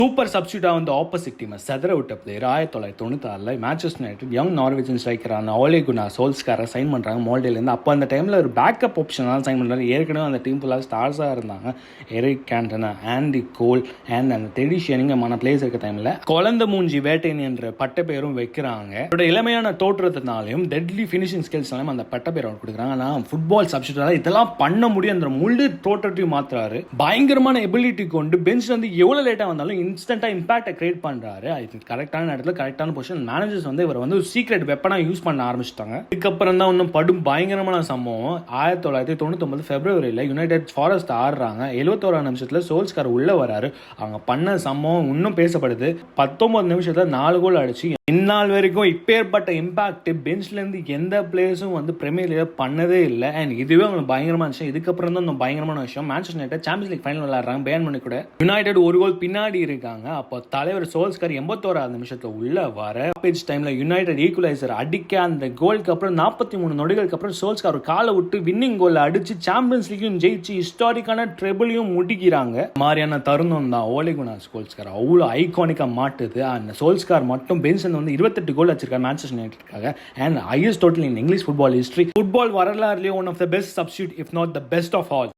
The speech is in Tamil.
சூப்பர் சப்ஸ்டியூட்டாக வந்து ஆப்போசிட் டீமை செதற விட்ட player 1996 Manchester United young Norwegian ஸ்ட்ரைக்கரான ஓலே குனார் சோல்ஸ்காரை சைன் பண்ணுறாங்க மோல்டேலேருந்து. அப்போ அந்த டைமில் ஒரு பேக்கப் ஆப்ஷனாக சைன் பண்ணுறாரு. ஏற்கனவே அந்த டீம் ஃபுல்லாக ஸ்டார்ஸாக இருந்தாங்க. Eric Cantona, Andy Cole and அந்த டெடி ஷேரிங்கமான பிளேயர்ஸ் இருக்க டைமில் குழந்தை மூஞ்சி வேட்டைன் என்ற பட்ட பேரும் வைக்கிறாங்க. அவரோட இளமையான தோற்றத்தினாலையும் டெட்லி ஃபினிஷிங் ஸ்கில்ஸ்னாலும் அந்த பட்ட பேர் அவர் கொடுக்குறாங்க. ஆனால் ஃபுட்பால் சப்ஸ்டியூட்டாக இதெல்லாம் பண்ண முடியும். அந்த முழு தோற்றத்தையும் மாற்றுறாரு. பயங்கரமான எபிலிட்டி கொண்டு பெஞ்ச் வந்து எவ்வளோ லேட்டாக வந்தாலும் இன்ஸ்டன்ட்டாக இம்பாக்டை கிரியேட் பண்ணுறாரு. அது கரெக்டான இடத்துல கரெக்டான பொசிஷன். மேனேஜர்ஸ் வந்து இவர் வந்து ஒரு சீக்ரெட் வெப்பனாக யூஸ் பண்ண ஆரம்பிச்சிட்டாங்க. இதுக்கப்புறம் தான் இன்னும் படும் பயங்கரமான சம்பவம் 1999 பிப்ரவரியில் யுனைடெட் ஃபாரஸ்ட் ஆடுறாங்க. 71 நிமிஷத்தில் சோல்ஸ்கார் உள்ள வராரு. அவங்க பண்ண சம்பவம் இன்னும் பேசப்படுது. 19 நிமிஷத்தில் 4 கோல் அடிச்சு இந்நாள் வரைக்கும் இப்பேற்பட்ட இம்பாக்ட் பெஞ்ச்லேருந்து எந்த பிளேயர்ஸும் வந்து பிரீமியர் லீக் பண்ணதே இல்லை. அண்ட் இதுவே அவங்களுக்கு பயங்கரமான விஷயம். இதுக்கப்புறம் தான் பயங்கரமான விஷயம், Manchester United Champions League final விளையாடுறாங்க பேன் பண்ணி கூட. யுனைடெட் ஒரு கோல் பின்னாடி இருக்காங்க. அப்போ தலைவர் சோல்ஸ்கார் 81 நிமிஷத்துல உள்ள வர பேஜ் டைம்ல யுனைடெட் ஈக்குவலைசர் அடிக்க அந்த கோலுக்கு அப்புறம் 43 நொடிகளுக்கு அப்புறம் சோல்ஸ்கார் ஒரு காலை விட்டு வின்னிங் கோல் அடிச்சு சாம்பியன்ஸ் லீக்கையும் ஜெயிச்சு ஹிஸ்டாரிக்கான ட்ரிபிளையும் முடிக்கிறாங்க. மாதிரியான தருணம் தான் ஓலே குனார் சோல்ஸ்கார் அவ்வளோ ஐகானிக்கா மாட்டுது. அந்த சோல்ஸ்கார் மட்டும் பெஞ்ச் வந்து 28 கோல் அடிச்சிருக்காரு மேன்செஸ்டர் யுனைடெட்காக. And highest total in English football history. Football வரலாறுலேயே one of the best substitute if not the best of all.